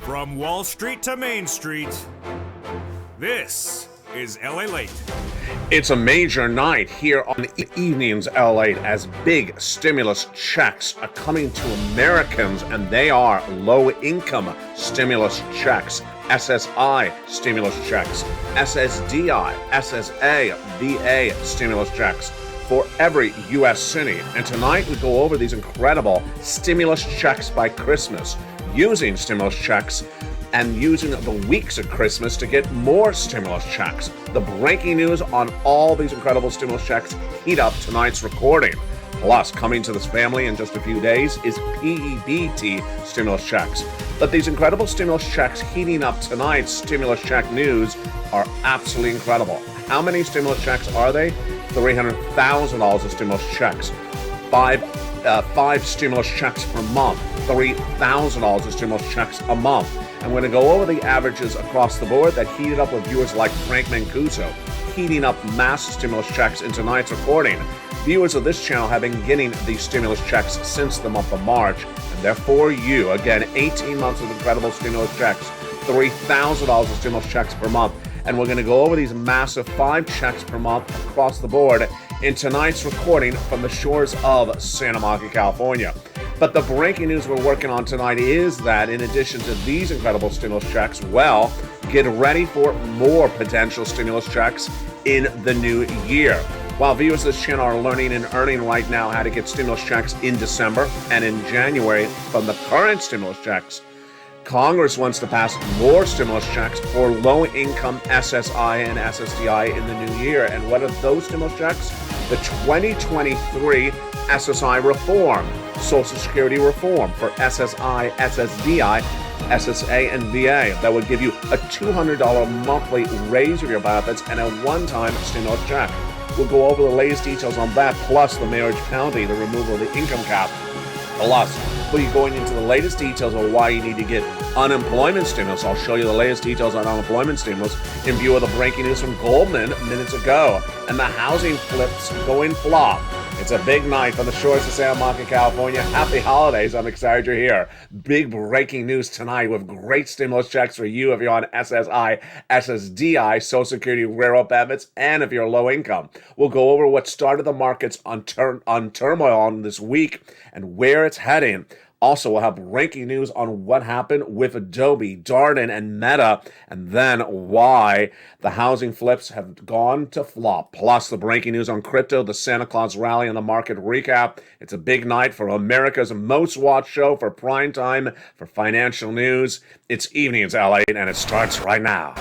From Wall Street to Main Street, this is LALATE. It's a major night here on Evenings LA as big stimulus checks are coming to Americans, and they are low-income stimulus checks, SSI stimulus checks, SSDI SSA VA stimulus checks for every U.S. city. And tonight we go over these incredible stimulus checks by Christmas, using stimulus checks and using the weeks of Christmas to get more stimulus checks. The breaking news on all these incredible stimulus checks heat up tonight's recording. Plus, coming to this family in just a few days is PEBT stimulus checks. But these incredible stimulus checks heating up tonight's stimulus check news are absolutely incredible. How many stimulus checks are they? $300,000 of stimulus checks. Five stimulus checks per month, $3,000 of stimulus checks a month. I'm going to go over the averages across the board that heated up with viewers like Frank Mancuso, heating up mass stimulus checks in tonight's recording. Viewers of this channel have been getting these stimulus checks since the month of March, and they're for you. Again, 18 months of incredible stimulus checks, $3,000 of stimulus checks per month. And we're going to go over these massive 5 checks per month across the board in tonight's recording from the shores of Santa Monica, California. But the breaking news we're working on tonight is that in addition to these incredible stimulus checks, well, get ready for more potential stimulus checks in the new year. While viewers of this channel are learning and earning right now how to get stimulus checks in December and in January from the current stimulus checks, Congress wants to pass more stimulus checks for low-income SSI and SSDI in the new year. And what are those stimulus checks? The 2023 SSI reform, Social Security reform for SSI, SSDI, SSA, and VA. That would give you a $200 monthly raise of your benefits and a one-time stimulus check. We'll go over the latest details on that, plus the marriage penalty, the removal of the income cap. Plus, we'll be going into the latest details of why you need to get unemployment stimulus. I'll show you the latest details on unemployment stimulus in view of the breaking news from Goldman minutes ago. And the housing flips going flop. It's a big night from the shores of Santa Monica, California. Happy holidays. I'm excited you're here. Big breaking news tonight with great stimulus checks for you if you're on SSI, SSDI, Social Security railroad benefits, and if you're low income. We'll go over what started the markets on turmoil on this week and where it's heading. Also, we'll have breaking news on what happened with Adobe, Darden, and Meta, and then why the housing flips have gone to flop. Plus, the breaking news on crypto, the Santa Claus rally, and the market recap. It's a big night for America's most watched show for prime time, for financial news. It's Evenings LA, and it starts right now.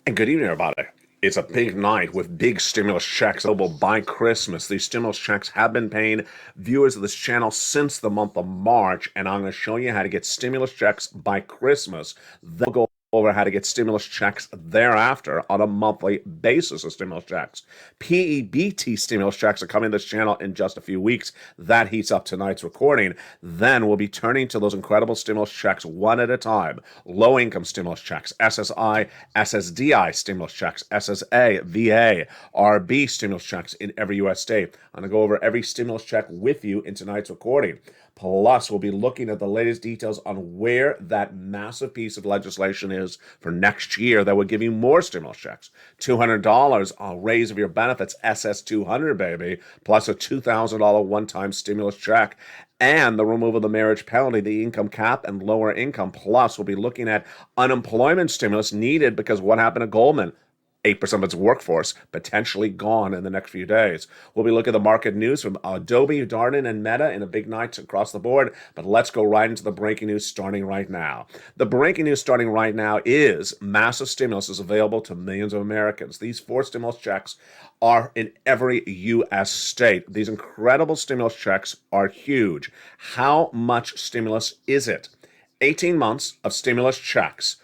And good evening, everybody. It's a big night with big stimulus checks available by Christmas. These stimulus checks have been paying viewers of this channel since the month of March, and I'm going to show you how to get stimulus checks by Christmas. Then we'll go over how to get stimulus checks thereafter on a monthly basis of stimulus checks. PEBT stimulus checks are coming to this channel in just a few weeks. That heats up tonight's recording. Then we'll be turning to those incredible stimulus checks one at a time. Low-income stimulus checks, SSI, SSDI stimulus checks, SSA, VA, RB stimulus checks in every U.S. state. I'm going to go over every stimulus check with you in tonight's recording. Plus, we'll be looking at the latest details on where that massive piece of legislation is for next year that would give you more stimulus checks. $200 on raise of your benefits, SS200, baby, plus a $2,000 one-time stimulus check, and the removal of the marriage penalty, the income cap, and lower income. Plus, we'll be looking at unemployment stimulus needed because what happened to Goldman? 8% of its workforce potentially gone in the next few days. We'll be looking at the market news from Adobe, Darden, and Meta in a big night across the board. But let's go right into the breaking news starting right now. The breaking news starting right now is massive stimulus is available to millions of Americans. These 4 stimulus checks are in every U.S. state. These incredible stimulus checks are huge. How much stimulus is it? 18 months of stimulus checks.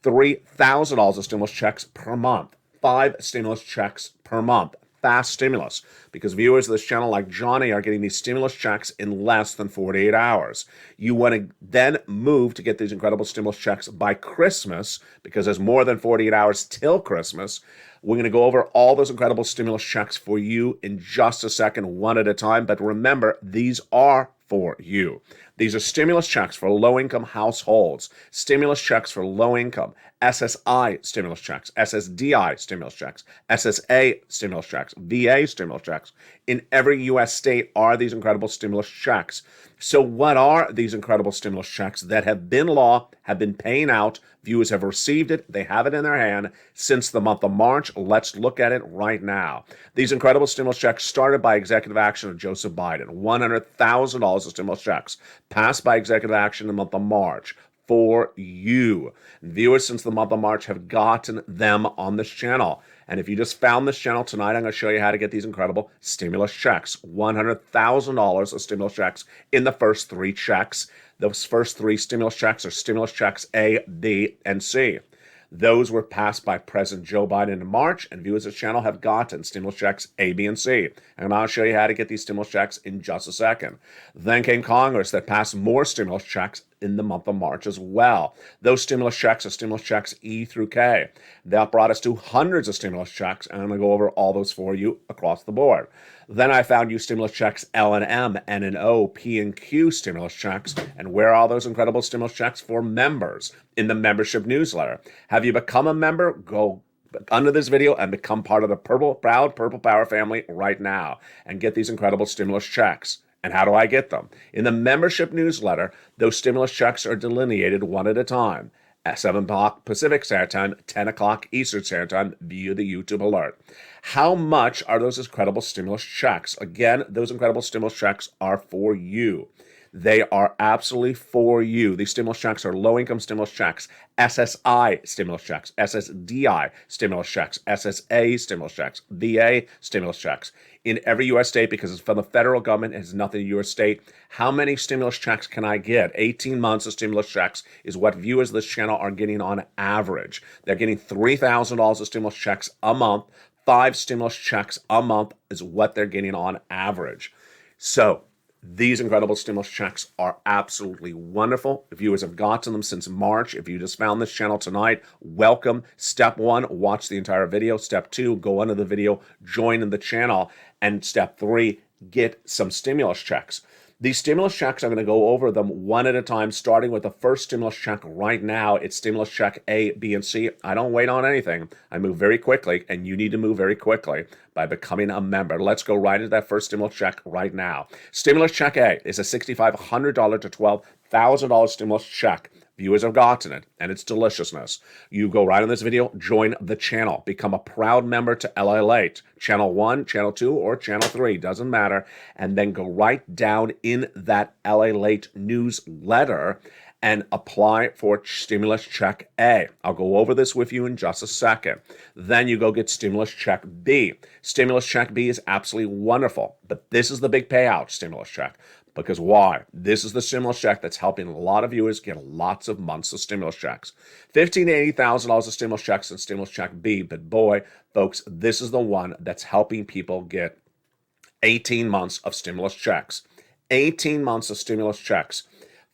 $3,000 of stimulus checks per month, 5 stimulus checks per month. Fast stimulus, because viewers of this channel like Johnny are getting these stimulus checks in less than 48 hours. You want to then move to get these incredible stimulus checks by Christmas, because there's more than 48 hours till Christmas. We're going to go over all those incredible stimulus checks for you in just a second, one at a time. But remember, these are for you. These are stimulus checks for low-income households, stimulus checks for low-income, SSI stimulus checks, SSDI stimulus checks, SSA stimulus checks, VA stimulus checks. In every U.S. state are these incredible stimulus checks. So what are these incredible stimulus checks that have been law, have been paying out? Viewers have received it. They have it in their hand since the month of March. Let's look at it right now. These incredible stimulus checks started by executive action of Joseph Biden. $100,000 of stimulus checks passed by executive action in the month of March for you. Viewers since the month of March have gotten them on this channel. And if you just found this channel tonight, I'm going to show you how to get these incredible stimulus checks. $100,000 of stimulus checks in the first 3 checks. Those first 3 stimulus checks are stimulus checks A, B, and C. Those were passed by President Joe Biden in March, and viewers of the channel have gotten stimulus checks A, B, and C. And I'll show you how to get these stimulus checks in just a second. Then came Congress that passed more stimulus checks in the month of March as well. Those stimulus checks are stimulus checks E through K. That brought us to hundreds of stimulus checks, and I'm going to go over all those for you across the board. Then I found you stimulus checks L and M, N and O, P and Q stimulus checks. And where are all those incredible stimulus checks for members? In the membership newsletter. Have you become a member? Go under this video and become part of the proud Purple Power family right now and get these incredible stimulus checks. And how do I get them? In the membership newsletter, those stimulus checks are delineated one at a time. At 7 o'clock Pacific Standard Time, 10 o'clock Eastern Standard Time, via the YouTube alert. How much are those incredible stimulus checks? Again, those incredible stimulus checks are for you. They are absolutely for you. These stimulus checks are low-income stimulus checks, SSI stimulus checks, SSDI stimulus checks, SSA stimulus checks, VA stimulus checks. In every U.S. state, because it's from the federal government, it has nothing to do with your state. How many stimulus checks can I get? 18 months of stimulus checks is what viewers of this channel are getting on average. They're getting $3,000 of stimulus checks a month. 5 stimulus checks a month is what they're getting on average. So these incredible stimulus checks are absolutely wonderful. Viewers have gotten them since March. If you just found this channel tonight, welcome. Step 1, watch the entire video. Step 2, go under the video, join in the channel. And step 3, get some stimulus checks. These stimulus checks, I'm going to go over them one at a time, starting with the first stimulus check right now. It's stimulus check A, B, and C. I don't wait on anything. I move very quickly, and you need to move very quickly by becoming a member. Let's go right into that first stimulus check right now. Stimulus check A is a $6,500 to $12,000 stimulus check. Viewers have gotten it, and it's deliciousness. You go right on this video, join the channel, become a proud member to LALATE, Channel 1, Channel 2, or Channel 3, doesn't matter, and then go right down in that LALATE newsletter and apply for stimulus check A. I'll go over this with you in just a second. Then you go get stimulus check B. Stimulus check B is absolutely wonderful, but this is the big payout stimulus check. Because why? This is the stimulus check that's helping a lot of viewers get lots of months of stimulus checks. $15,000 to $80,000 of stimulus checks and stimulus check B. But boy, folks, this is the one that's helping people get 18 months of stimulus checks. 18 months of stimulus checks.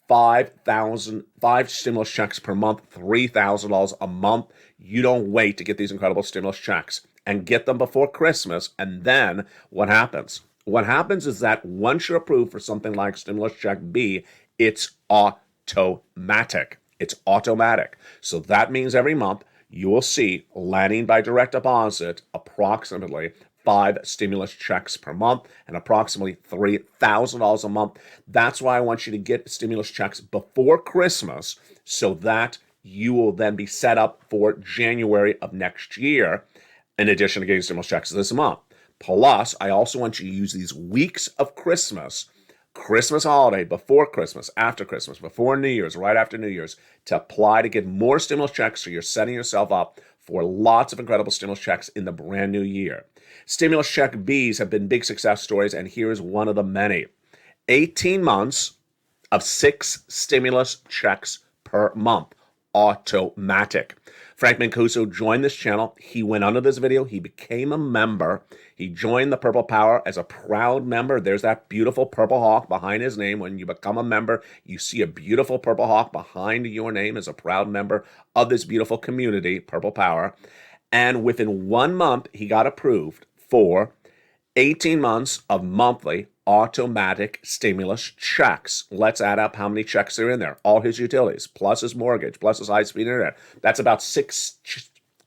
5 stimulus checks per month, $3,000 a month. You don't wait to get these incredible stimulus checks and get them before Christmas. And then what happens? What happens is that once you're approved for something like stimulus check B, it's automatic. It's automatic. So that means every month you will see landing by direct deposit approximately 5 stimulus checks per month and approximately $3,000 a month. That's why I want you to get stimulus checks before Christmas so that you will then be set up for January of next year. in addition to getting stimulus checks this month. Plus, I also want you to use these weeks of Christmas holiday, before Christmas, after Christmas, before New Year's, right after New Year's, to apply to get more stimulus checks so you're setting yourself up for lots of incredible stimulus checks in the brand new year. Stimulus check Bs have been big success stories, and here's one of the many. 18 months of 6 stimulus checks per month, automatic. Frank Mancuso joined this channel. He went under this video. He became a member. He joined the Purple Power as a proud member. There's that beautiful purple hawk behind his name. When you become a member, you see a beautiful purple hawk behind your name as a proud member of this beautiful community, Purple Power. And within 1 month, he got approved for 18 months of monthly automatic stimulus checks. Let's add up how many checks are in there. All his utilities, plus his mortgage, plus his high-speed internet. That's about 6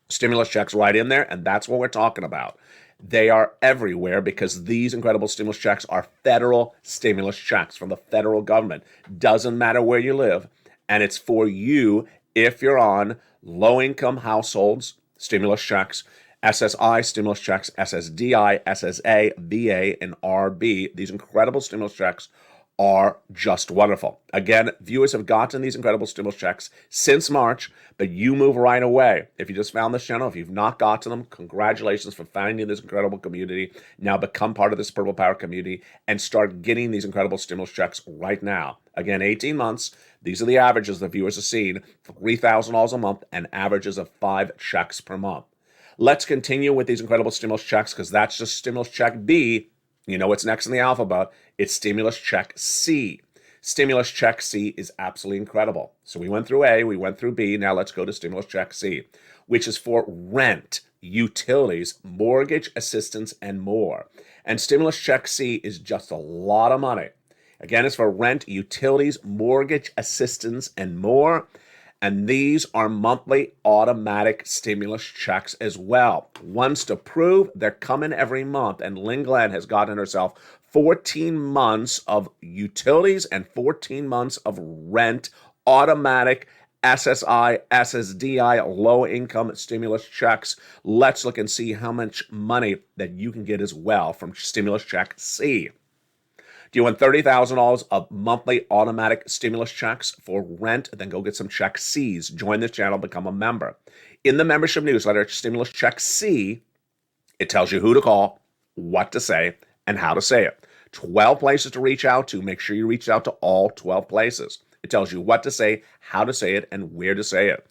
stimulus checks right in there, and that's what we're talking about. They are everywhere because these incredible stimulus checks are federal stimulus checks from the federal government. Doesn't matter where you live, and it's for you if you're on low-income households, stimulus checks, SSI stimulus checks, SSDI, SSA, VA, and RB. These incredible stimulus checks are just wonderful. Again, viewers have gotten these incredible stimulus checks since March, but you move right away. If you just found this channel, if you've not gotten them, congratulations for finding this incredible community. Now become part of this Purple Power community and start getting these incredible stimulus checks right now. Again, 18 months. These are the averages the viewers have seen, $3,000 a month and averages of 5 checks per month. Let's continue with these incredible stimulus checks because that's just stimulus check B. You know what's next in the alphabet. It's stimulus check C. Stimulus check C is absolutely incredible. So we went through A, we went through B. Now let's go to stimulus check C, which is for rent, utilities, mortgage assistance, and more. And stimulus check C is just a lot of money. Again, it's for rent, utilities, mortgage assistance, and more. And these are monthly automatic stimulus checks as well. Once to prove, they're coming every month. And Lynn Glenn has gotten herself 14 months of utilities and 14 months of rent, automatic SSI, SSDI, low-income stimulus checks. Let's look and see how much money that you can get as well from stimulus check C. Do you want $30,000 of monthly automatic stimulus checks for rent? Then go get some check C's. Join this channel, become a member. In the membership newsletter, Stimulus Check C, it tells you who to call, what to say, and how to say it. 12 places to reach out to. Make sure you reach out to all 12 places. It tells you what to say, how to say it, and where to say it.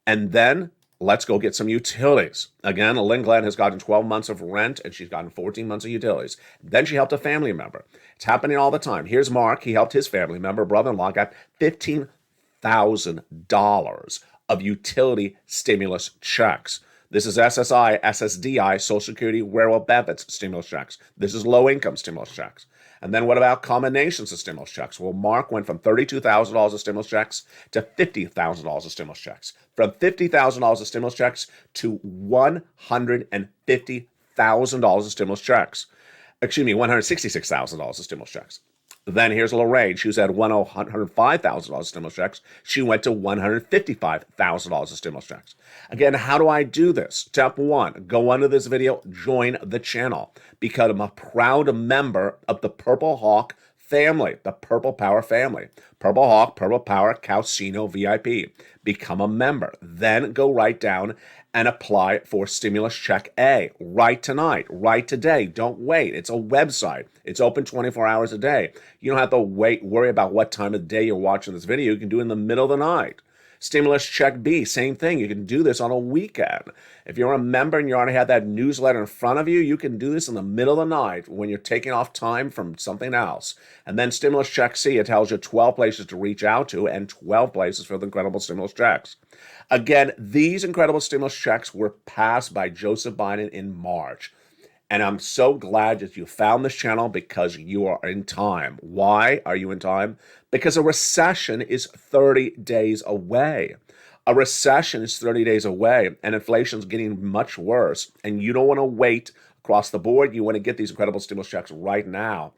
And then let's go get some utilities. Again, Lynn Glenn has gotten 12 months of rent, and she's gotten 14 months of utilities. Then she helped a family member. It's happening all the time. Here's Mark. He helped his family member, brother-in-law, got $15,000 of utility stimulus checks. This is SSI, SSDI, Social Security, Rural Benefits stimulus checks. This is low-income stimulus checks. And then what about combinations of stimulus checks? Well, Mark went from $32,000 of stimulus checks to $50,000 of stimulus checks. From $50,000 of stimulus checks to $150,000 of stimulus checks. Excuse me, $166,000 of stimulus checks. Then here's Lorraine. She was at $105,000 of stimulus checks. She went to $155,000 of stimulus checks. Again, how do I do this? Step 1, go under this video, join the channel. Become a proud member of the Purple Hawk family, the Purple Power family. Purple Hawk, Purple Power, Calcino VIP. Become a member. Then go right down and apply for Stimulus Check A. Right tonight, right today. Don't wait. It's a website. It's open 24 hours a day. You don't have to worry about what time of day you're watching this video. You can do it in the middle of the night. Stimulus Check B, same thing. You can do this on a weekend. If you're a member and you already have that newsletter in front of you, you can do this in the middle of the night when you're taking off time from something else. And then Stimulus Check C, it tells you 12 places to reach out to and 12 places for the incredible stimulus checks. Again, these incredible stimulus checks were passed by Joseph Biden in March. And I'm so glad that you found this channel because you are in time. Why are you in time? Because a recession is 30 days away. A recession is 30 days away, and inflation's getting much worse. And you don't want to wait across the board. You want to get these incredible stimulus checks right now.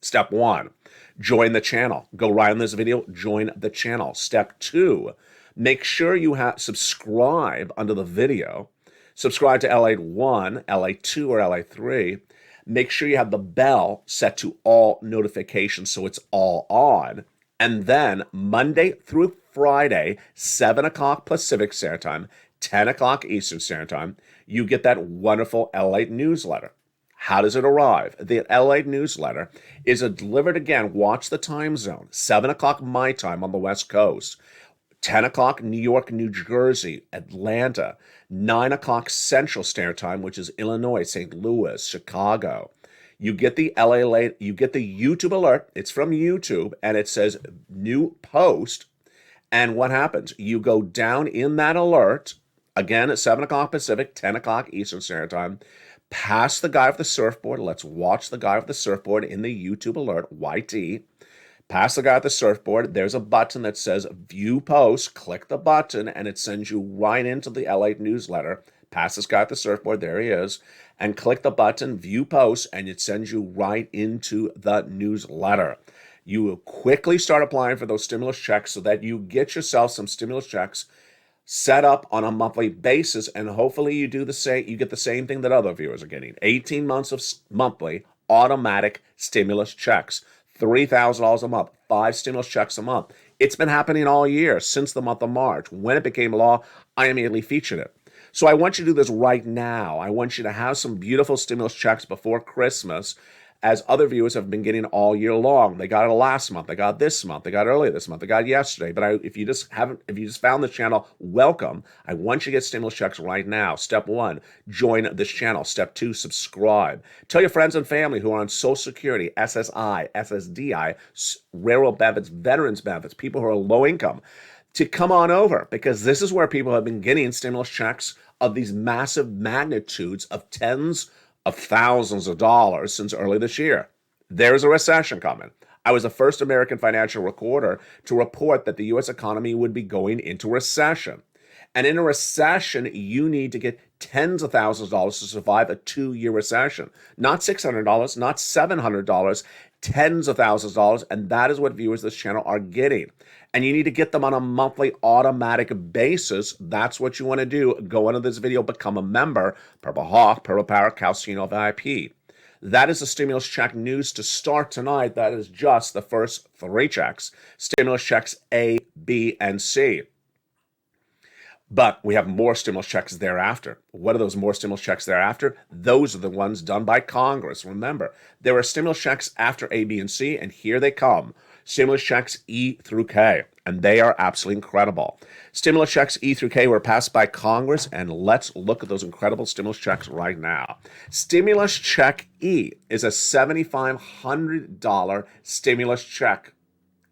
Step 1, join the channel. Go right on this video, join the channel. Step 2, make sure you subscribe under the video. Subscribe to LA 1, LA 2, or LA 3. Make sure you have the bell set to all notifications so it's all on. And then Monday through Friday, 7 o'clock Pacific Standard Time, 10 o'clock Eastern Standard Time, you get that wonderful LA newsletter. How does it arrive? The LA newsletter is delivered again, watch the time zone, 7 o'clock my time on the West Coast, 10 o'clock New York, New Jersey, Atlanta, 9 o'clock Central Standard Time, which is Illinois, St. Louis, Chicago. You get the you get the YouTube alert. It's from YouTube, and it says new post. And what happens? You go down in that alert, again at 7 o'clock Pacific, 10 o'clock Eastern Standard Time, past the guy with the surfboard. Let's watch the guy with the surfboard in the YouTube alert, YT. Past the guy with the surfboard, there's a button that says View Post. Click the button, and it sends you right into the LA newsletter. Past this guy with the surfboard, there he is. And click the button, View Post, and it sends you right into the newsletter. You will quickly start applying for those stimulus checks so that you get yourself some stimulus checks set up on a monthly basis, and hopefully you do the same. You get the same thing that other viewers are getting: 18 months of monthly automatic stimulus checks, $3,000 a month, 5 stimulus checks a month. It's been happening all year since the month of March. When it became law, I immediately featured it. So I want you to do this right now. I want you to have some beautiful stimulus checks before Christmas, as other viewers have been getting all year long. They got it last month, they got it this month, they got it earlier this month, they got it yesterday. But if you just found this channel, welcome. I want you to get stimulus checks right now. Step 1, join this channel. Step 2, subscribe. Tell your friends and family who are on Social Security, SSI, SSDI, railroad benefits, veterans benefits, people who are low income, to come on over, because this is where people have been getting stimulus checks of these massive magnitudes of tens of thousands of dollars since early this year. There's a recession coming. I was the first American financial reporter to report that the U.S. economy would be going into recession. And in a recession, you need to get tens of thousands of dollars to survive a 2-year recession. Not $600, not $700, tens of thousands of dollars. And that is what viewers of this channel are getting. And you need to get them on a monthly automatic basis. That's what you want to do. Go into this video, become a member. Purple Hawk, Purple Power, Calcino VIP. That is the stimulus check news to start tonight. That is just the first 3 checks. Stimulus checks A, B, and C. But we have more stimulus checks thereafter. What are those more stimulus checks thereafter? Those are the ones done by Congress. Remember, there are stimulus checks after A, B, and C, and here they come. Stimulus checks E through K, and they are absolutely incredible. Stimulus checks E through K were passed by Congress, and let's look at those incredible stimulus checks right now. Stimulus check E is a $7,500 stimulus check.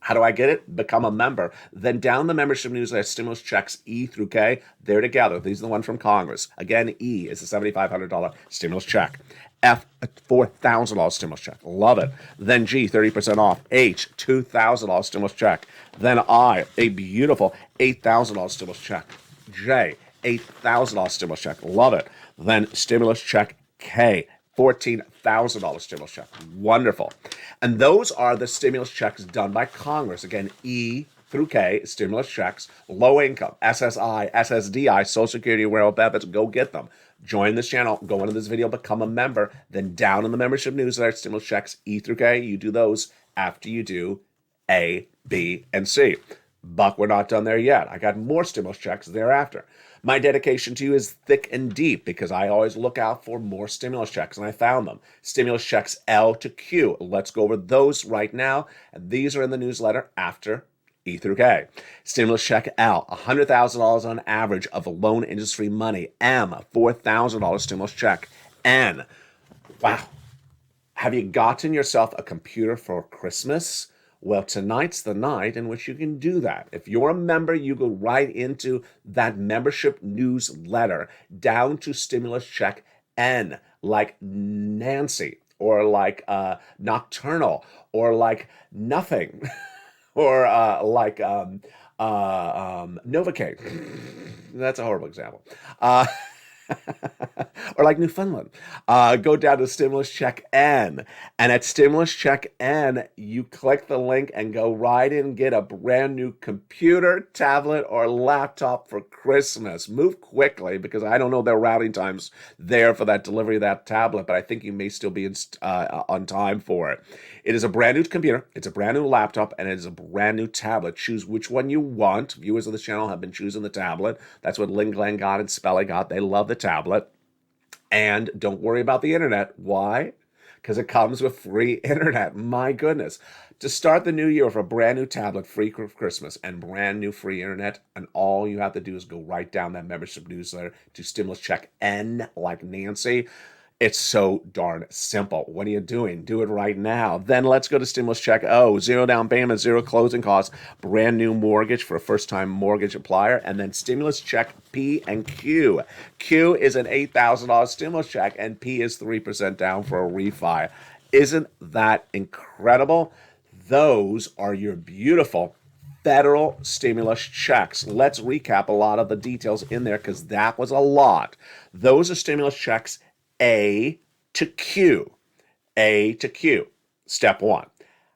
How do I get it? Become a member. Then down the membership newsletter, stimulus checks E through K, they're together. These are the ones from Congress. Again, E is a $7,500 stimulus check. F, a $4,000 stimulus check. Love it. Then G, 30% off. H, $2,000 stimulus check. Then I, a beautiful $8,000 stimulus check. J, $8,000 stimulus check. Love it. Then stimulus check K, $14,000 stimulus check. Wonderful. And those are the stimulus checks done by Congress. Again, E through K, stimulus checks, low income, SSI, SSDI, Social Security, railroad benefits. Go get them. Join this channel, go into this video, become a member. Then down in the membership newsletter, stimulus checks E through K, you do those after you do A, B, and C. But we're not done there yet. I got more stimulus checks thereafter. My dedication to you is thick and deep because I always look out for more stimulus checks, and I found them. Stimulus checks L to Q. Let's go over those right now. And these are in the newsletter after E through K. Stimulus check L, $100,000 on average of loan industry money. M, $4,000 stimulus check. N, wow. Have you gotten yourself a computer for Christmas? Well, tonight's the night in which you can do that. If you're a member, you go right into that membership newsletter down to stimulus check N, like Nancy, or like nocturnal, or like nothing, or like Novocaine. That's a horrible example. Or like Newfoundland, go down to stimulus check N. And at stimulus check N, you click the link and go right in and get a brand new computer, tablet, or laptop for Christmas. Move quickly because I don't know their routing times there for that delivery of that tablet, but I think you may still be on time for it. It is a brand new computer, it's a brand new laptop, and it is a brand new tablet. Choose which one you want. Viewers of the channel have been choosing the tablet. That's what Ling Glang got and Spelly got. They love the tablet. And don't worry about the internet. Why? Because it comes with free internet. My goodness. To start the new year with a brand new tablet, free for Christmas, and brand new free internet, and all you have to do is go right down that membership newsletter to stimulus check N, like Nancy. It's so darn simple. What are you doing? Do it right now. Then let's go to stimulus check O. Zero down payment, zero closing costs, brand new mortgage for a first-time mortgage applier, and then stimulus check P and Q. Q is an $8,000 stimulus check, and P is 3% down for a refi. Isn't that incredible? Those are your beautiful federal stimulus checks. Let's recap a lot of the details in there because that was a lot. Those are stimulus checks A to Q. A to Q. Step one.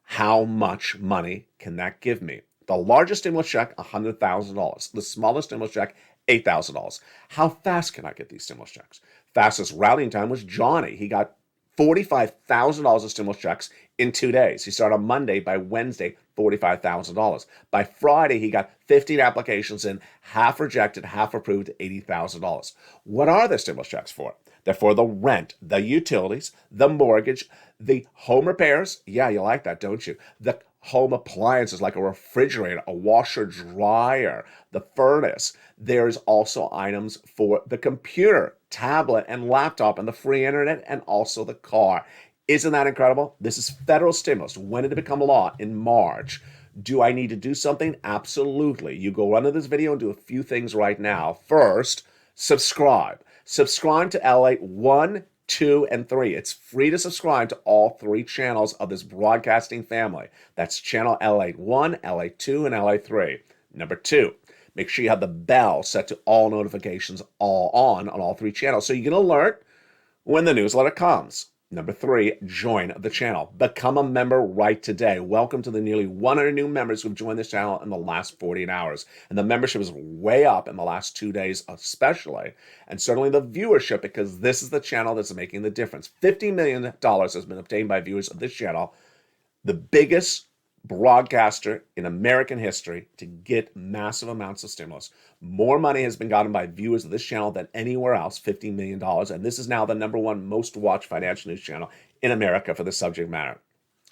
How much money can that give me? The largest stimulus check, $100,000. The smallest stimulus check, $8,000. How fast can I get these stimulus checks? Fastest routing time was Johnny. He got $45,000 of stimulus checks in 2 days. He started on Monday. By Wednesday, $45,000. By Friday, he got 15 applications in, half rejected, half approved, $80,000. What are the stimulus checks for? They're for the rent, the utilities, the mortgage, the home repairs. Yeah, you like that, don't you? The home appliances like a refrigerator, a washer, dryer, the furnace. There's also items for the computer, tablet, and laptop, and the free internet, and also the car. Isn't that incredible? This is federal stimulus. When did it become law? In March. Do I need to do something? Absolutely. You go under this video and do a few things right now. First, subscribe. Subscribe to LA 1, 2, and 3. It's free to subscribe to all 3 channels of this broadcasting family. That's channel LA1, LA2, and LA3. Number 2, make sure you have the bell set to all notifications all on all 3 channels so you get an alert when the newsletter comes. Number 3, join the channel. Become a member right today. Welcome to the nearly 100 new members who've joined this channel in the last 48 hours. And the membership is way up in the last 2 days especially. And certainly the viewership, because this is the channel that's making the difference. $50 million has been obtained by viewers of this channel. The biggest broadcaster in American history to get massive amounts of stimulus. More money has been gotten by viewers of this channel than anywhere else, $50 million. And this is now the #1 most watched financial news channel in America for the subject matter.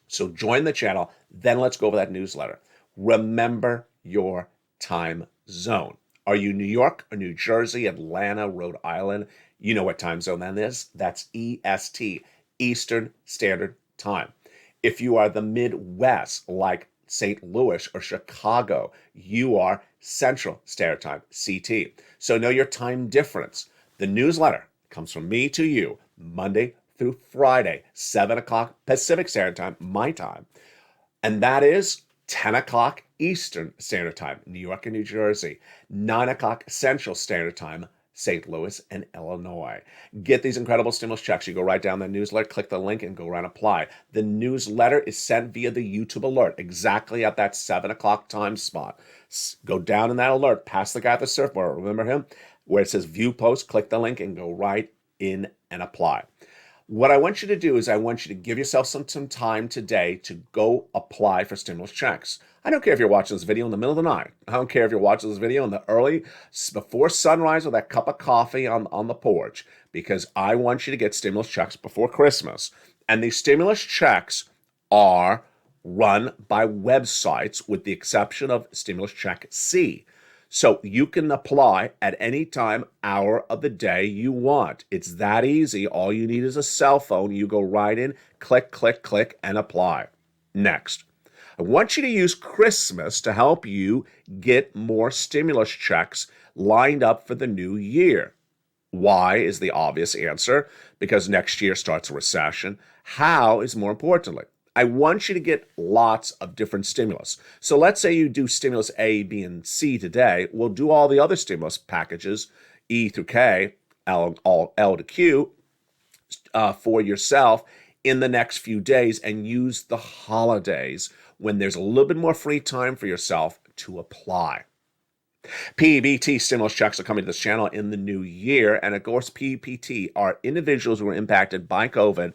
So join the channel. Then let's go over that newsletter. Remember your time zone. Are you New York or New Jersey, Atlanta, Rhode Island? You know what time zone that is. That's EST, Eastern Standard Time. If you are the Midwest, like St. Louis or Chicago, you are Central Standard Time, CT. So know your time difference. The newsletter comes from me to you Monday through Friday, 7 o'clock Pacific Standard Time, my time. And that is 10 o'clock Eastern Standard Time, New York and New Jersey, 9 o'clock Central Standard Time, St. Louis and Illinois. Get these incredible stimulus checks. You go right down the newsletter, click the link, and go right and apply. The newsletter is sent via the YouTube alert, exactly at that 7 o'clock time spot. Go down in that alert, past the guy at the surfboard, remember him? Where it says view post, click the link, and go right in and apply. What I want you to do is I want you to give yourself some time today to go apply for stimulus checks. I don't care if you're watching this video in the middle of the night. I don't care if you're watching this video in the early, before sunrise with that cup of coffee on the porch, because I want you to get stimulus checks before Christmas. And these stimulus checks are run by websites with the exception of Stimulus Check C. So you can apply at any time, hour of the day you want. It's that easy. All you need is a cell phone. You go right in, click, click, click, and apply. Next, I want you to use Christmas to help you get more stimulus checks lined up for the new year. Why is the obvious answer? Because next year starts a recession. How is more importantly. I want you to get lots of different stimulus. So let's say you do stimulus A, B, and C today. We'll do all the other stimulus packages, E through K, L to Q for yourself in the next few days and use the holidays when there's a little bit more free time for yourself to apply. PEBT stimulus checks are coming to this channel in the new year, and of course, PEBT are individuals who were impacted by COVID,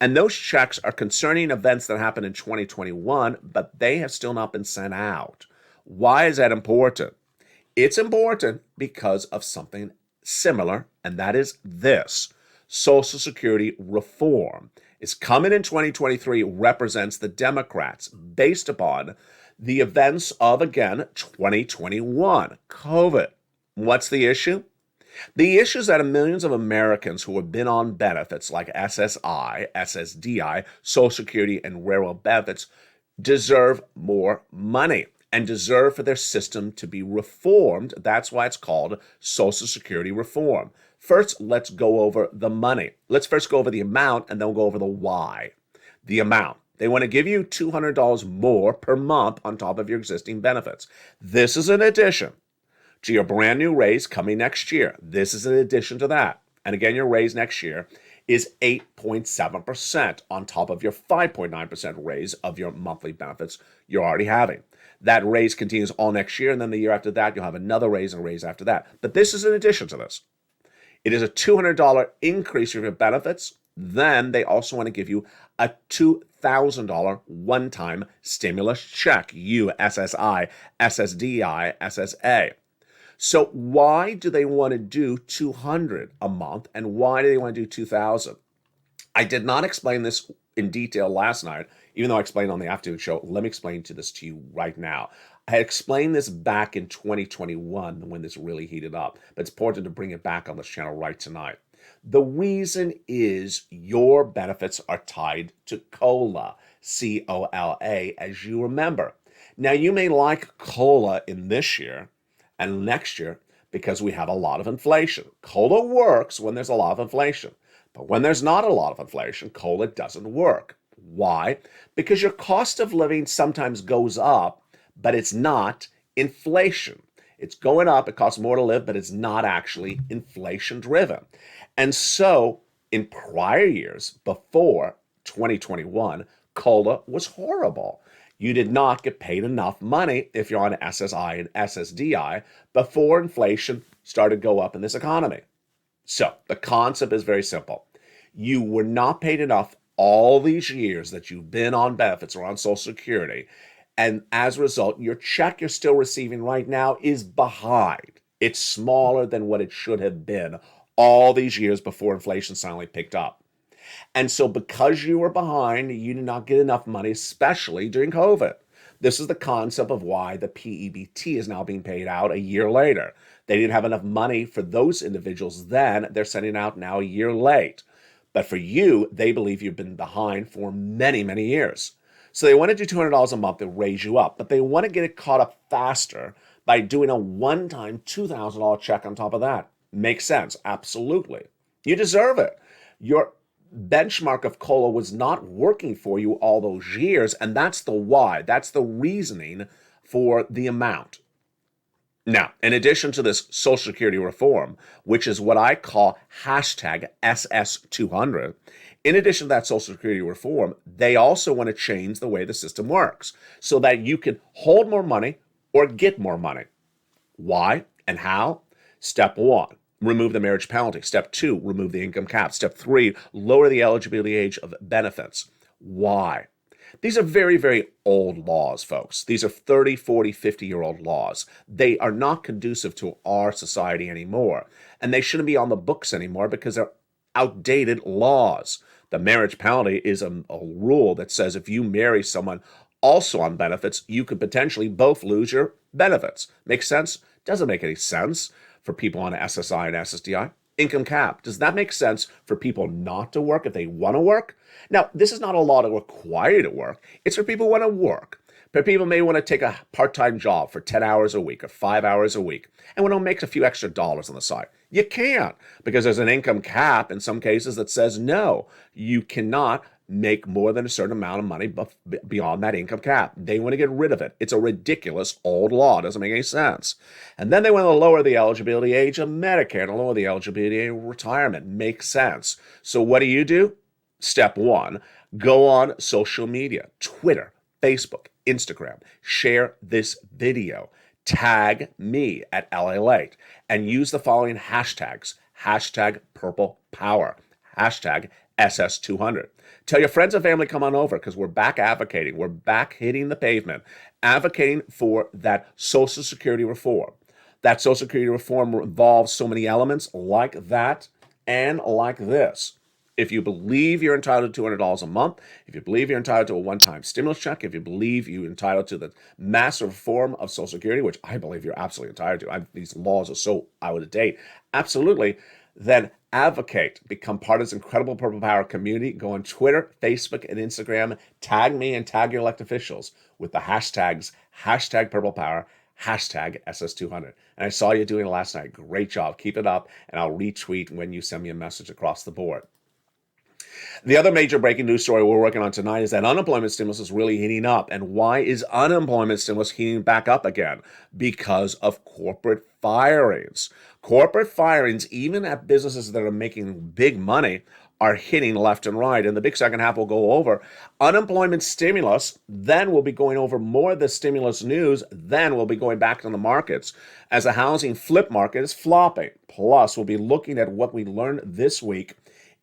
and those checks are concerning events that happened in 2021, but they have still not been sent out. Why is that important? It's important because of something similar, and that is this. Social Security reform is coming in 2023, represents the Democrats based upon the events of, again, 2021, COVID. What's the issue? The issue is that millions of Americans who have been on benefits like SSI, SSDI, Social Security, and railroad benefits deserve more money and deserve for their system to be reformed. That's why it's called Social Security reform. First, let's go over the money. Let's first go over the amount, and then we'll go over the why. The amount. They want to give you $200 more per month on top of your existing benefits. This is an addition to your brand new raise coming next year. This is an addition to that. And again, your raise next year is 8.7% on top of your 5.9% raise of your monthly benefits you're already having. That raise continues all next year, and then the year after that, you'll have another raise and a raise after that. But this is an addition to this. It is a $200 increase of your benefits. Then they also want to give you a $2,000 one-time stimulus check, SSI SSDI SSA. So why do they want to do $200 a month, and why do they want to do $2,000? I did not explain this in detail last night, even though I explained on the afternoon show. Let me explain this to you right now. I had explained this back in 2021 when this really heated up, but it's important to bring it back on this channel right tonight. The reason is your benefits are tied to COLA, C-O-L-A, as you remember. Now, you may like COLA in this year and next year because we have a lot of inflation. COLA works when there's a lot of inflation, but when there's not a lot of inflation, COLA doesn't work. Why? Because your cost of living sometimes goes up, but it's not inflation. It's going up, it costs more to live, but it's not actually inflation driven. And so in prior years, before 2021, COLA was horrible. You did not get paid enough money if you're on SSI and SSDI before inflation started to go up in this economy. So the concept is very simple. You were not paid enough all these years that you've been on benefits or on Social Security. And as a result, your check you're still receiving right now is behind. It's smaller than what it should have been all these years before inflation suddenly picked up. And so because you were behind, you did not get enough money, especially during COVID. This is the concept of why the PEBT is now being paid out a year later. They didn't have enough money for those individuals then. They're sending out now a year late. But for you, they believe you've been behind for many, many years. So they want to do $200 a month to raise you up, but they want to get it caught up faster by doing a one-time $2,000 check on top of that. Makes sense. Absolutely. You deserve it. Your benchmark of COLA was not working for you all those years, and that's the why. That's the reasoning for the amount. Now, in addition to this Social Security reform, which is what I call hashtag SS200, in addition to that Social Security reform, they also want to change the way the system works so that you can hold more money or get more money. Why and how? Step 1, remove the marriage penalty. Step 2, remove the income cap. Step 3, lower the eligibility age of benefits. Why? These are very, very old laws, folks. These are 30, 40, 50-year-old laws. They are not conducive to our society anymore, and they shouldn't be on the books anymore because they're outdated laws. The marriage penalty is a rule that says if you marry someone also on benefits, you could potentially both lose your benefits. Makes sense? Doesn't make any sense for people on SSI and SSDI. Income cap. Does that make sense for people not to work if they want to work? Now, this is not a law to require you to work. It's for people who want to work. But people may want to take a part-time job for 10 hours a week or 5 hours a week and want to make a few extra dollars on the side. You can't because there's an income cap in some cases that says no, you cannot make more than a certain amount of money beyond that income cap. They want to get rid of it. It's a ridiculous old law. It doesn't make any sense. And then they want to lower the eligibility age of Medicare and lower the eligibility age of retirement. Makes sense. So what do? Step one, go on social media, Twitter, Facebook, Instagram, share this video, tag me at LALATE, and use the following hashtags: hashtag purple power, hashtag SS200. Tell your friends and family, come on over, because we're back advocating. We're back hitting the pavement, advocating for that Social Security reform. That Social Security reform involves so many elements like that and like this. If you believe you're entitled to $200 a month, if you believe you're entitled to a one-time stimulus check, if you believe you're entitled to the massive reform of Social Security, which I believe you're absolutely entitled to, these laws are so out of date, absolutely, then advocate, become part of this incredible Purple Power community. Go on Twitter, Facebook, and Instagram, tag me and tag your elected officials with the hashtags, hashtag Purple Power, hashtag SS200. And I saw you doing it last night. Great job. Keep it up, and I'll retweet when you send me a message across the board. The other major breaking news story we're working on tonight is that unemployment stimulus is really heating up. And why is unemployment stimulus heating back up again? Because of corporate firings. Corporate firings, even at businesses that are making big money, are hitting left and right. And the big second half will go over unemployment stimulus. Then we'll be going over more of the stimulus news. Then we'll be going back to the markets as the housing flip market is flopping. Plus, we'll be looking at what we learned this week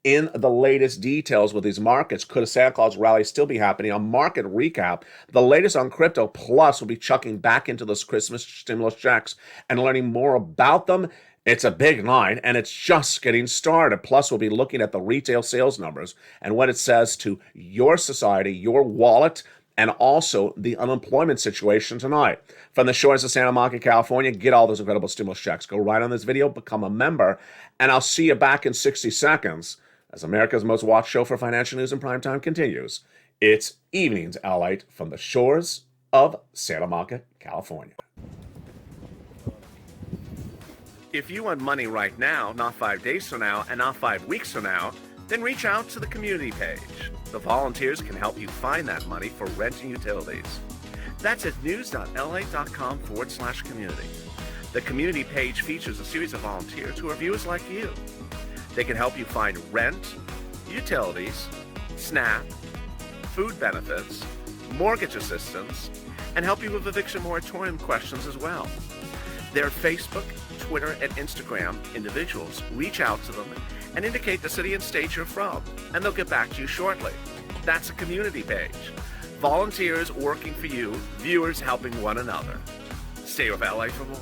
in the latest details with these markets. Could a Santa Claus rally still be happening? A market recap, the latest on crypto, plus we'll be chucking back into those Christmas stimulus checks and learning more about them. It's a big night, and it's just getting started. Plus, we'll be looking at the retail sales numbers and what it says to your society, your wallet, and also the unemployment situation tonight. From the shores of Santa Monica, California, get all those incredible stimulus checks. Go right on this video, become a member, and I'll see you back in 60 seconds as America's most watched show for financial news in primetime continues. It's Evenings LALATE from the shores of Santa Monica, California. If you want money right now, not 5 days from now, and not 5 weeks from now, then reach out to the community page. The volunteers can help you find that money for rent and utilities. That's at news.la.com/community. The community page features a series of volunteers who are viewers like you. They can help you find rent, utilities, SNAP, food benefits, mortgage assistance, and help you with eviction moratorium questions as well. Their Facebook, Twitter, and Instagram individuals reach out to them and indicate the city and state you're from, and they'll get back to you shortly. That's a community page. Volunteers working for you, viewers helping one another. Stay with LA for more.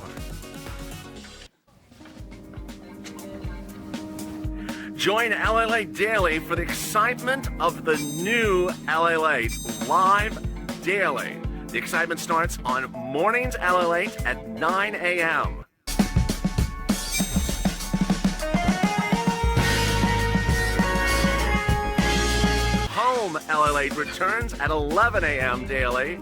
Join LALATE Daily for the excitement of the new LALATE live daily. The excitement starts on mornings LALATE at 9 a.m. Home LALATE returns at 11 a.m. daily.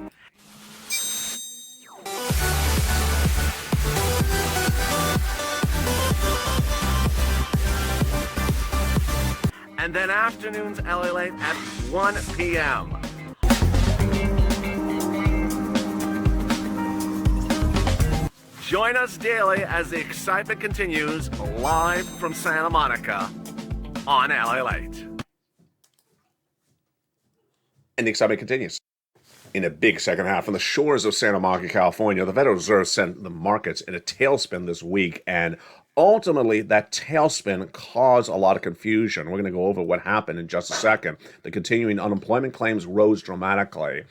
And then afternoons LALATE at 1 p.m. Join us daily as the excitement continues live from Santa Monica on LALATE. And the excitement continues. In a big second half, from the shores of Santa Monica, California, the Federal Reserve sent the markets in a tailspin this week, and ultimately that tailspin caused a lot of confusion. We're going to go over what happened in just a second. The continuing unemployment claims rose dramatically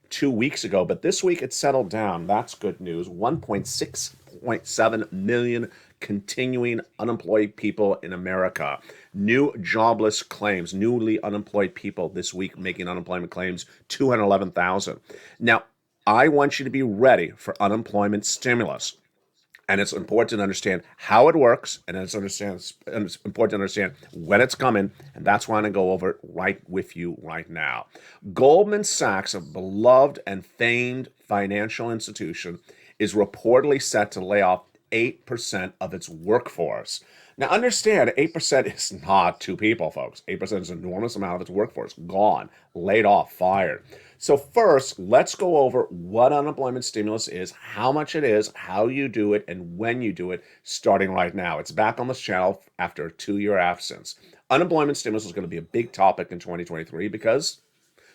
2 weeks ago, but this week it settled down. That's good news. 1.6.7 million continuing unemployed people in America. New jobless claims, newly unemployed people this week making unemployment claims, 211,000. Now, I want you to be ready for unemployment stimulus. And it's important to understand how it works, and it's important to understand when it's coming, and that's why I'm going to go over it right with you right now. Goldman Sachs, a beloved and famed financial institution, is reportedly set to lay off 8% of its workforce. Now, understand 8% is not two people, folks. 8% is an enormous amount of its workforce gone, laid off, fired. So, first, let's go over what unemployment stimulus is, how much it is, how you do it, and when you do it, starting right now. It's back on this channel after a 2-year absence. Unemployment stimulus is going to be a big topic in 2023 because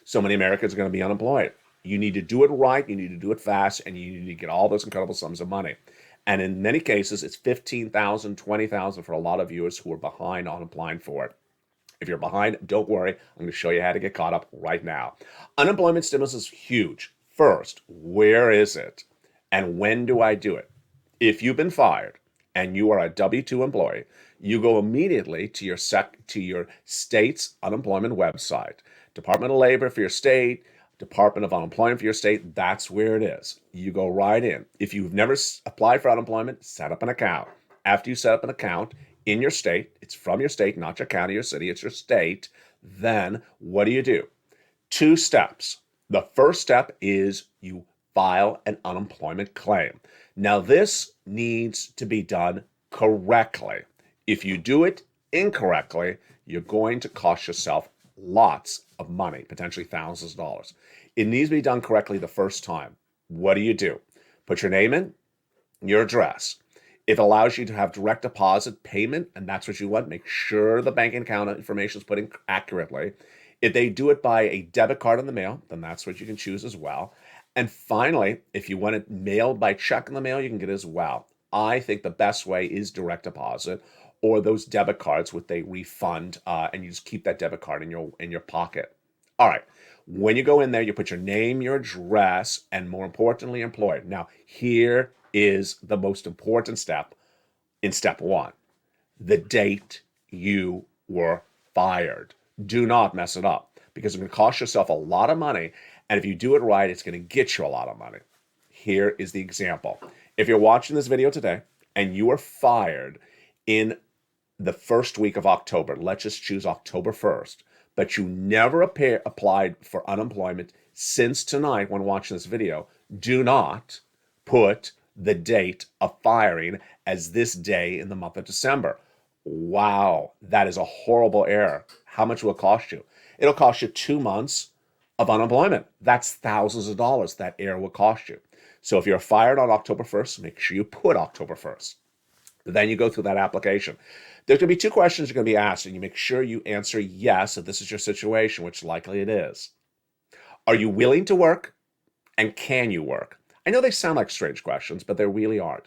so many Americans are going to be unemployed. You need to do it right, you need to do it fast, and you need to get all those incredible sums of money. And in many cases, it's 15,000, 20,000 for a lot of viewers who are behind on applying for it. If you're behind, don't worry. I'm going to show you how to get caught up right now. Unemployment stimulus is huge. First, where is it? And when do I do it? If you've been fired and you are a W-2 employee, you go immediately to your state's unemployment website. Department of Labor for your state, Department of Unemployment for your state, that's where it is. You go right in. If you've never applied for unemployment, set up an account. After you set up an account in your state, it's from your state, not your county or city, it's your state, then what do? 2 steps. The first step is you file an unemployment claim. Now, this needs to be done correctly. If you do it incorrectly, you're going to cost yourself lots of money, potentially thousands of dollars. It needs to be done correctly the first time. What do? Put your name in, your address. It allows you to have direct deposit payment, and that's what you want. Make sure the banking account information is put in accurately. If they do it by a debit card in the mail, then that's what you can choose as well. And finally, if you want it mailed by check in the mail, you can get it as well. I think the best way is direct deposit or those debit cards with a refund, and you just keep that debit card in your pocket. All right. When you go in there, you put your name, your address, and more importantly, employer. Now, here is the most important step in step 1. The date you were fired. Do not mess it up because it's going to cost yourself a lot of money. And if you do it right, it's going to get you a lot of money. Here is the example. If you're watching this video today and you were fired in the first week of October, let's just choose October 1st, but you never applied for unemployment since tonight when watching this video, do not put the date of firing as this day in the month of December. Wow, that is a horrible error. How much will it cost you? It'll cost you 2 months of unemployment. That's thousands of dollars that error will cost you. So if you're fired on October 1st, make sure you put October 1st. Then you go through that application. There's going to be 2 questions you're going to be asked, and you make sure you answer yes if this is your situation, which likely it is. Are you willing to work, and can you work? I know they sound like strange questions, but they really aren't.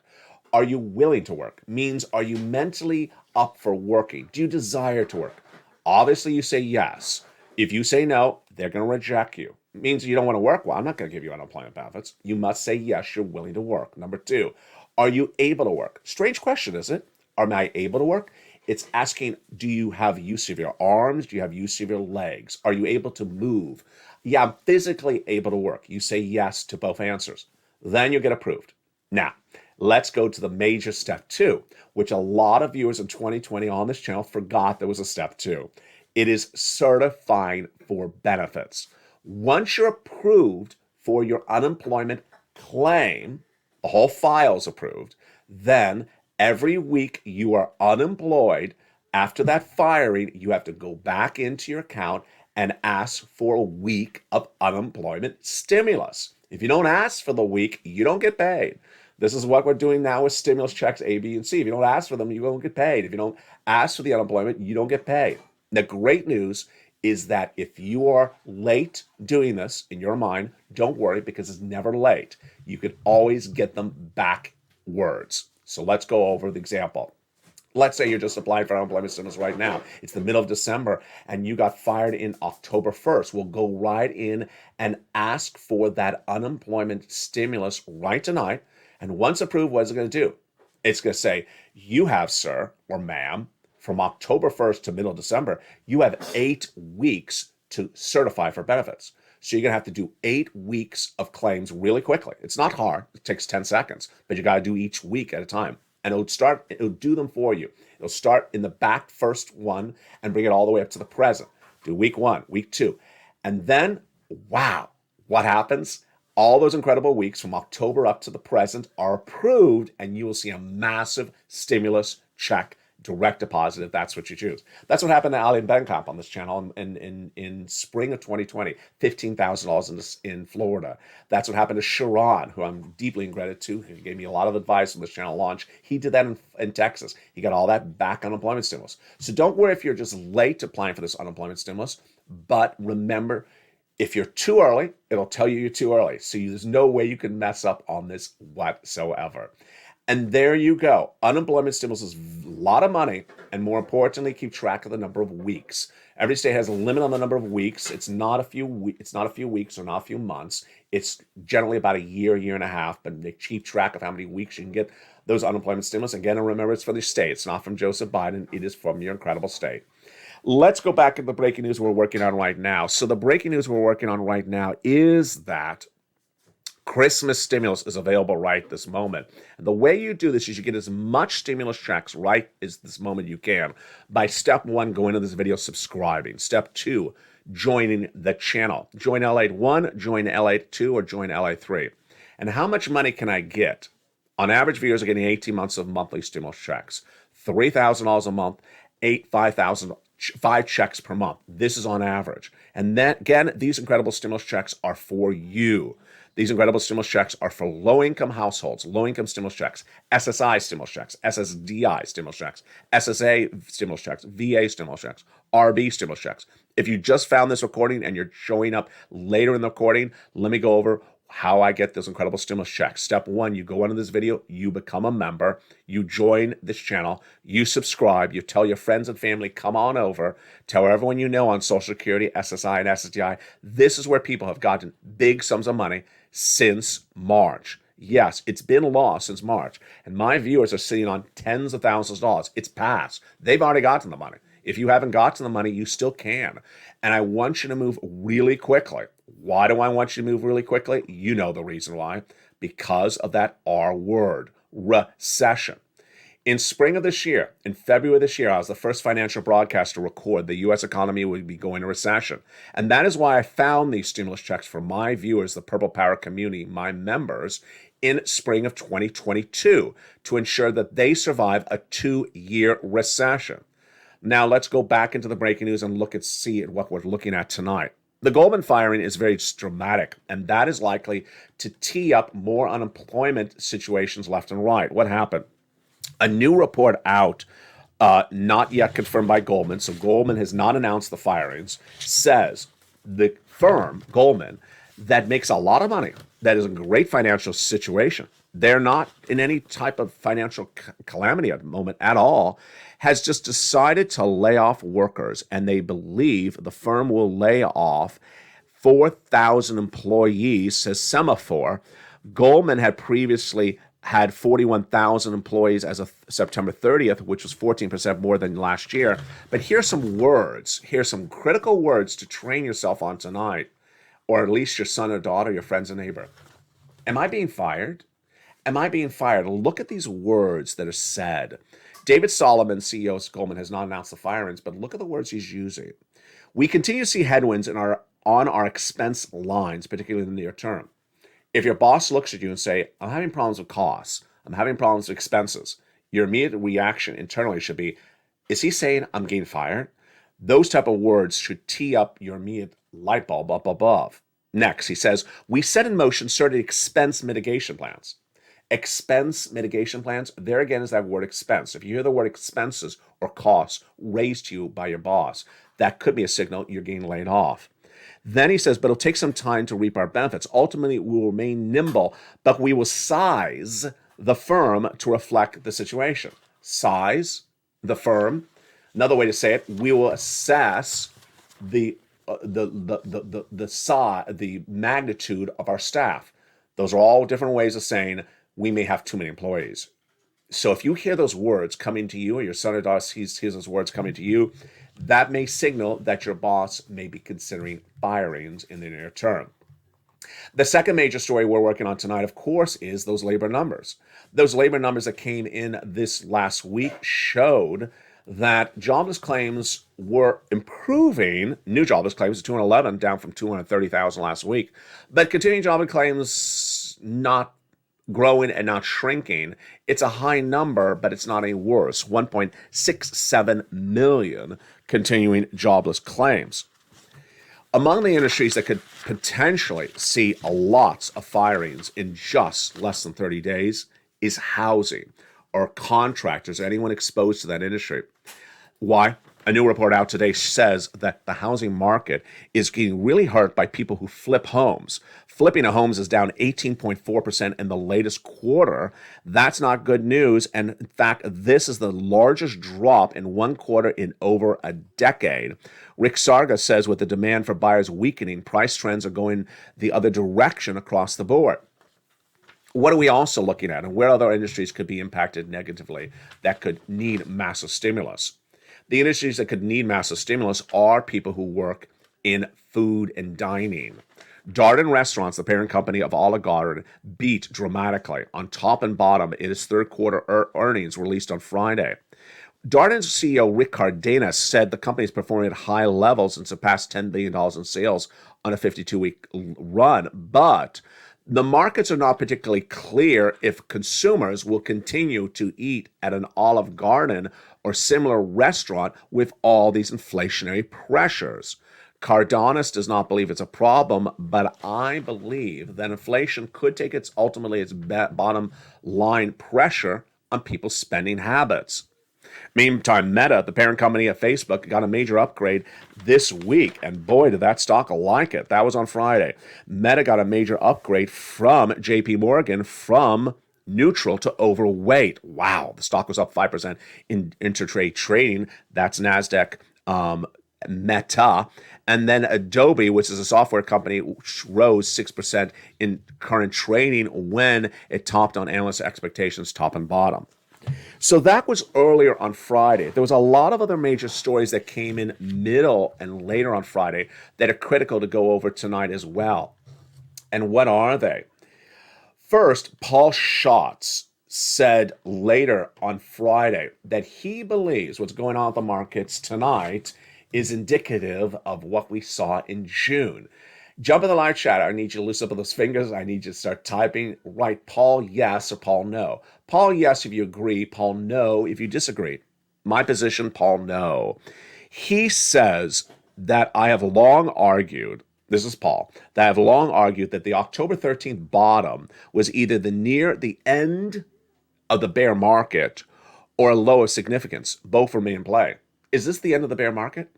Are you willing to work? Means, are you mentally up for working? Do you desire to work? Obviously, you say yes. If you say no, they're going to reject you. It means you don't want to work. Well, I'm not going to give you unemployment benefits. You must say yes, you're willing to work. Number 2, are you able to work? Strange question, isn't it? Am I able to work? It's asking, do you have use of your arms? Do you have use of your legs? Are you able to move? Yeah, I'm physically able to work. You say yes to both answers. Then you get approved. Now, let's go to the major step 2, which a lot of viewers in 2020 on this channel forgot there was a step 2. It is certifying for benefits. Once you're approved for your unemployment claim, the whole file is approved, then every week you are unemployed, after that firing, you have to go back into your account and ask for a week of unemployment stimulus. If you don't ask for the week, you don't get paid. This is what we're doing now with stimulus checks A, B, and C. If you don't ask for them, you won't get paid. If you don't ask for the unemployment, you don't get paid. The great news is that if you are late doing this in your mind, don't worry because it's never late. You can always get them backwards. So let's go over the example. Let's say you're just applying for unemployment stimulus right now. It's the middle of December and you got fired in October 1st. We'll go right in and ask for that unemployment stimulus right tonight. And once approved, what is it going to do? It's going to say, you have, sir or ma'am, from October 1st to middle of December, you have 8 weeks to certify for benefits. So you're going to have to do 8 weeks of claims really quickly. It's not hard. It takes 10 seconds, but you got to do each week at a time. And it'll do them for you. It'll start in the back first one and bring it all the way up to the present. Do week 1, week 2. And then, wow, what happens? All those incredible weeks from October up to the present are approved, and you will see a massive stimulus check direct deposit if that's what you choose. That's what happened to Ali Benkamp on this channel in spring of 2020, $15,000 in Florida. That's what happened to Sharon, who I'm deeply indebted to. He gave me a lot of advice on this channel launch. He did that in Texas. He got all that back unemployment stimulus. So don't worry if you're just late applying for this unemployment stimulus, but remember, if you're too early, it'll tell you you're too early. So there's no way you can mess up on this whatsoever. And there you go. Unemployment stimulus is a lot of money, and more importantly, keep track of the number of weeks. Every state has a limit on the number of weeks. It's not a few weeks or not a few months. It's generally about a year and a half, but they keep track of how many weeks you can get those unemployment stimulus. Again, and remember, it's for the state. It's not from Joseph Biden. It is from your incredible state. Let's go back to the breaking news we're working on right now. So the breaking news we're working on right now is that Christmas stimulus is available right this moment. And the way you do this is you get as much stimulus checks right as this moment you can by step 1, going to this video, subscribing. Step 2, joining the channel. Join LALATE 1, join LALATE 2, or join LALATE 3. And how much money can I get? On average, viewers are getting 18 months of monthly stimulus checks, $3,000 a month, 5 checks per month. This is on average. And then again, these incredible stimulus checks are for you. These incredible stimulus checks are for low-income households, low-income stimulus checks, SSI stimulus checks, SSDI stimulus checks, SSA stimulus checks, VA stimulus checks, RB stimulus checks. If you just found this recording and you're showing up later in the recording, let me go over how I get those incredible stimulus checks. Step 1, you go into this video, you become a member, you join this channel, you subscribe, you tell your friends and family, come on over, tell everyone you know on Social Security, SSI, and SSDI. This is where people have gotten big sums of money since March. Yes, it's been lost since March, and my viewers are sitting on tens of thousands of dollars. It's past. They've already gotten the money. If you haven't gotten the money, you still can. And I want you to move really quickly. Why do I want you to move really quickly? You know the reason why. Because of that R word, recession. In spring of this year, in February of this year, I was the first financial broadcaster to record the U.S. economy would be going to recession. And that is why I found these stimulus checks for my viewers, the Purple Power community, my members, in spring of 2022 to ensure that they survive a 2-year recession. Now let's go back into the breaking news and see what we're looking at tonight. The Goldman firing is very dramatic, and that is likely to tee up more unemployment situations left and right. What happened? A new report out, not yet confirmed by Goldman, so Goldman has not announced the firings, says the firm, Goldman, that makes a lot of money, that is a great financial situation, they're not in any type of financial calamity at the moment at all, has just decided to lay off workers, and they believe the firm will lay off 4,000 employees, says Semaphore. Goldman had previously had 41,000 employees as of September 30th, which was 14% more than last year. But here's some words. Here's some critical words to train yourself on tonight, or at least your son or daughter, your friends and neighbor. Am I being fired? Am I being fired? Look at these words that are said. David Solomon, CEO of Goldman, has not announced the firings, but look at the words he's using. We continue to see headwinds on our expense lines, particularly in the near term. If your boss looks at you and say, I'm having problems with costs, I'm having problems with expenses, your immediate reaction internally should be, is he saying I'm getting fired? Those type of words should tee up your immediate light bulb up above. Next, he says, we set in motion certain expense mitigation plans. Expense mitigation plans, there again is that word expense. If you hear the word expenses or costs raised to you by your boss, that could be a signal you're getting laid off. Then he says, but it'll take some time to reap our benefits. Ultimately, we will remain nimble, but we will size the firm to reflect the situation. Size the firm. Another way to say it, we will assess the magnitude of our staff. Those are all different ways of saying we may have too many employees. So if you hear those words coming to you, or your son or daughter hears those words coming to you, that may signal that your boss may be considering firings in the near term. The second major story we're working on tonight, of course, is those labor numbers. Those labor numbers that came in this last week showed that jobless claims were improving. New jobless claims, 211, down from 230,000 last week. But continuing jobless claims, not growing and not shrinking. It's a high number, but it's not any worse. 1.67 million continuing jobless claims. Among the industries that could potentially see lots of firings in just less than 30 days is housing or contractors, anyone exposed to that industry. Why? A new report out today says that the housing market is getting really hurt by people who flip homes. Flipping of homes is down 18.4% in the latest quarter. That's not good news. And in fact, this is the largest drop in one quarter in over a decade. Rick Sarga says with the demand for buyers weakening, price trends are going the other direction across the board. What are we also looking at, and where other industries could be impacted negatively that could need massive stimulus? The industries that could need massive stimulus are people who work in food and dining. Darden Restaurants, the parent company of Olive Garden, beat dramatically on top and bottom in its third quarter earnings released on Friday. Darden's CEO Rick Cardenas said the company is performing at high levels and surpassed $10 billion in sales on a 52-week run, but the markets are not particularly clear if consumers will continue to eat at an Olive Garden or similar restaurant with all these inflationary pressures. Cardenas does not believe it's a problem, but I believe that inflation could take its bottom line pressure on people's spending habits. Meantime, Meta, the parent company of Facebook, got a major upgrade this week, and boy, did that stock like it. That was on Friday. Meta got a major upgrade from JP Morgan from neutral to overweight. Wow, the stock was up 5% in intraday trading. That's NASDAQ Meta. And then Adobe, which is a software company, rose 6% in current trading when it topped on analyst expectations, top and bottom. So that was earlier on Friday. There was a lot of other major stories that came in middle and later on Friday that are critical to go over tonight as well. And what are they? First, Paul Schatz said later on Friday that he believes what's going on with the markets tonight is indicative of what we saw in June. Jump in the live chat. I need you to loosen up those fingers. I need you to start typing. Write Paul yes or Paul no. Paul yes if you agree. Paul no if you disagree. My position, Paul no. He says that I have long argued, this is Paul, that I have long argued that the October 13th bottom was either near the end of the bear market or a low of significance. Both remain in play. Is this the end of the bear market?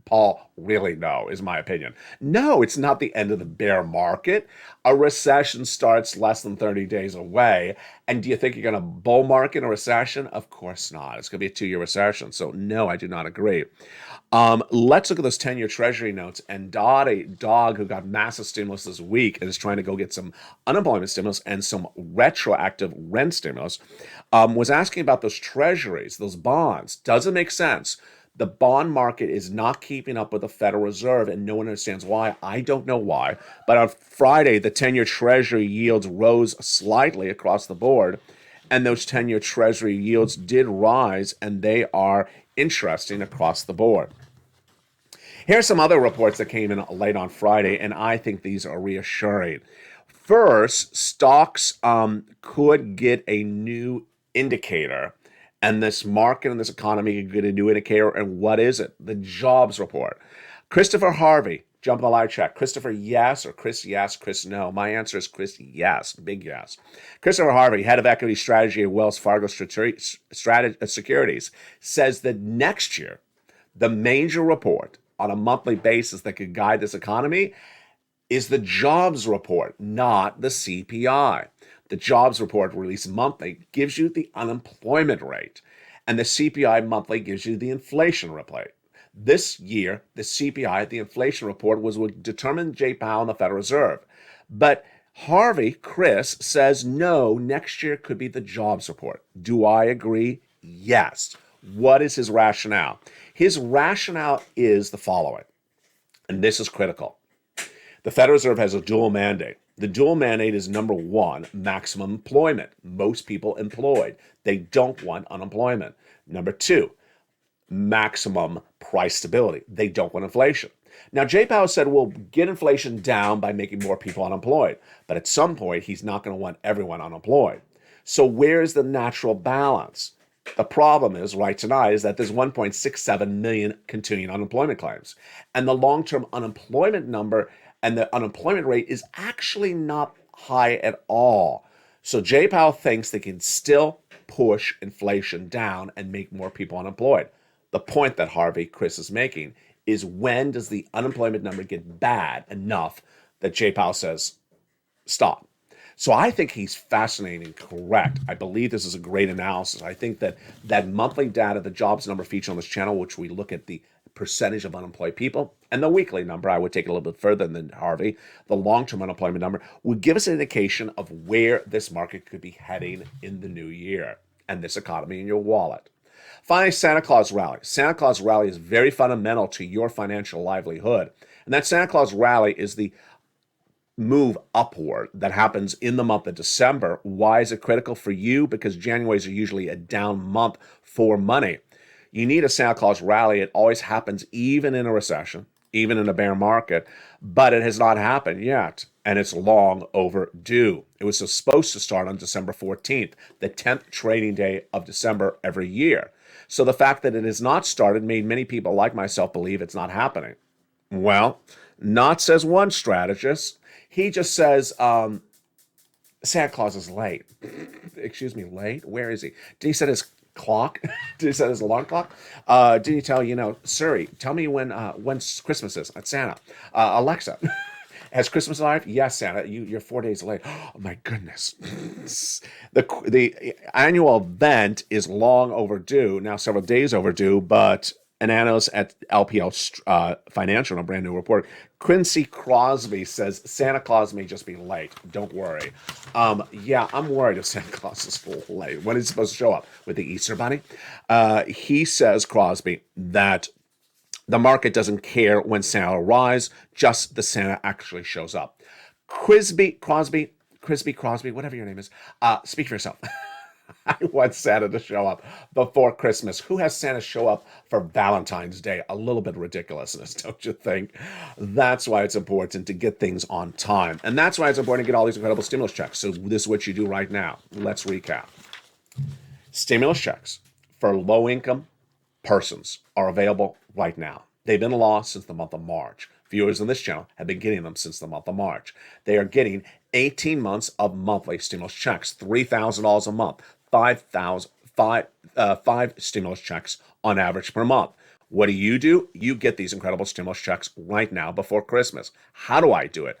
Paul, really no, is my opinion. No, it's not the end of the bear market. A recession starts less than 30 days away. And do you think you're going to bull market a recession? Of course not. It's going to be a 2-year recession. So no, I do not agree. Let's look at those 10-year Treasury notes. And Dog, who got massive stimulus this week and is trying to go get some unemployment stimulus and some retroactive rent stimulus, was asking about those treasuries, those bonds. Does it make sense? The bond market is not keeping up with the Federal Reserve, and no one understands why. I don't know why. But on Friday, the 10-year Treasury yields rose slightly across the board, and those 10-year Treasury yields did rise, and they are interesting across the board. Here are some other reports that came in late on Friday, and I think these are reassuring. First, stocks could get a new indicator. And this market and this economy could get a new indicator. And what is it? The jobs report. Christopher Harvey, jump in the live chat. Christopher, yes, or Chris, yes, Chris, no. My answer is Chris, yes, big yes. Christopher Harvey, head of equity strategy at Wells Fargo Securities, says that next year, the major report on a monthly basis that could guide this economy is the jobs report, not the CPI. The jobs report released monthly gives you the unemployment rate, and the CPI monthly gives you the inflation rate. This year, the CPI, the inflation report, was what determined Jay Powell and the Federal Reserve. But Harvey, Chris, says no, next year could be the jobs report. Do I agree? Yes. What is his rationale? His rationale is the following, and this is critical. The Federal Reserve has a dual mandate. The dual mandate is, number one, maximum employment. Most people employed. They don't want unemployment. Number two, maximum price stability. They don't want inflation. Now, Jay Powell said we'll get inflation down by making more people unemployed, but at some point, he's not going to want everyone unemployed. So where's the natural balance? The problem is, right tonight, is that there's 1.67 million continuing unemployment claims. And the long-term unemployment number and the unemployment rate is actually not high at all. So Jay Powell thinks they can still push inflation down and make more people unemployed. The point that Chris is making is, when does the unemployment number get bad enough that Jay Powell says, stop? So I think he's fascinating and correct. I believe this is a great analysis. I think that monthly data, the jobs number feature on this channel, which we look at the percentage of unemployed people, and the weekly number, I would take it a little bit further than Harvey, the long-term unemployment number, would give us an indication of where this market could be heading in the new year and this economy in your wallet. Finally, Santa Claus Rally. Santa Claus Rally is very fundamental to your financial livelihood. And that Santa Claus Rally is the move upward that happens in the month of December. Why is it critical for you? Because Januaries are usually a down month for money. You need a Santa Claus rally. It always happens even in a recession, even in a bear market, but it has not happened yet, and it's long overdue. It was supposed to start on December 14th, the 10th trading day of December every year. So the fact that it has not started made many people like myself believe it's not happening. Well, not says one strategist. He just says, Santa Claus is late. Excuse me, late? Where is he? Did he set his clock? Did he set his alarm clock? Did he tell, Siri, tell me when Christmas is? At Santa. Alexa, has Christmas arrived? Yes, Santa. You're 4 days late. Oh, my goodness. The annual event is long overdue, now several days overdue, but an analyst at LPL Financial, in a brand new report, Quincy Crosby, says Santa Claus may just be late. Don't worry. Yeah, I'm worried if Santa Claus is late. When is he supposed to show up? With the Easter Bunny? He says, Crosby, that the market doesn't care when Santa arrives, just the Santa actually shows up. Crosby, whatever your name is, speak for yourself. I want Santa to show up before Christmas. Who has Santa show up for Valentine's Day? A little bit of ridiculousness, don't you think? That's why it's important to get things on time. And that's why it's important to get all these incredible stimulus checks. So this is what you do right now. Let's recap. Stimulus checks for low-income persons are available right now. They've been in law since the month of March. Viewers on this channel have been getting them since the month of March. They are getting 18 months of monthly stimulus checks, $3,000 a month, five stimulus checks on average per month. What do? You get these incredible stimulus checks right now before Christmas. How do I do it?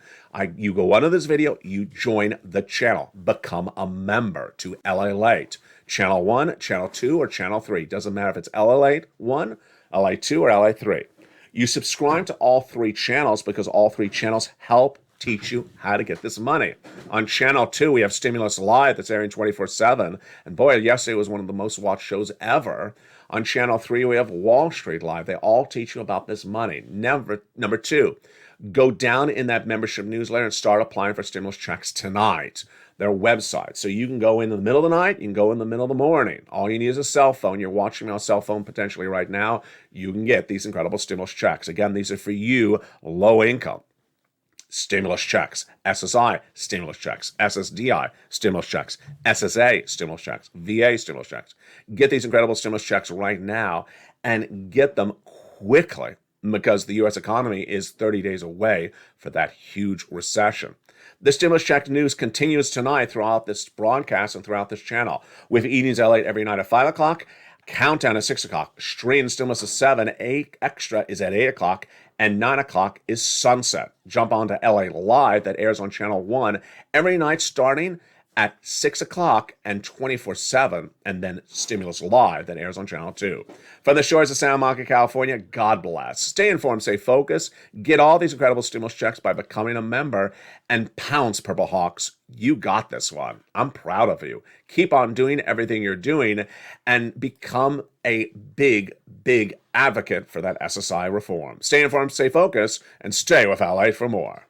You go under this video, you join the channel, become a member to LALATE. Channel 1, Channel 2, or Channel 3. Doesn't matter if it's LALATE 1, LA 2, or LA 3. You subscribe to all three channels because all three channels help teach you how to get this money. On Channel 2, we have Stimulus Live that's airing 24/7. And boy, yesterday was one of the most watched shows ever. On Channel 3, we have Wall Street Live. They all teach you about this money. Number 2, go down in that membership newsletter and start applying for stimulus checks tonight. Their website. So you can go in the middle of the night, you can go in the middle of the morning. All you need is a cell phone. You're watching me on a cell phone potentially right now. You can get these incredible stimulus checks. Again, these are for you, low income. Stimulus checks, SSI stimulus checks, SSDI stimulus checks, SSA stimulus checks, VA stimulus checks. Get these incredible stimulus checks right now and get them quickly because the U.S. economy is 30 days away for that huge recession. The stimulus check news continues tonight throughout this broadcast and throughout this channel. With Evenings LA every night at 5 o'clock, Countdown at 6 o'clock, Stream Stimulus at 7, 8 Extra is at 8 o'clock, and 9 o'clock is Sunset. Jump on to LA Live that airs on Channel 1 every night starting at 6 o'clock and 24/7, and then Stimulus Live that airs on Channel 2. From the shores of Santa Monica, California, God bless. Stay informed, stay focused. Get all these incredible stimulus checks by becoming a member, and pounce, Purple Hawks. You got this one. I'm proud of you. Keep on doing everything you're doing and become a big, big advocate for that SSI reform. Stay informed, stay focused, and stay with LA for more.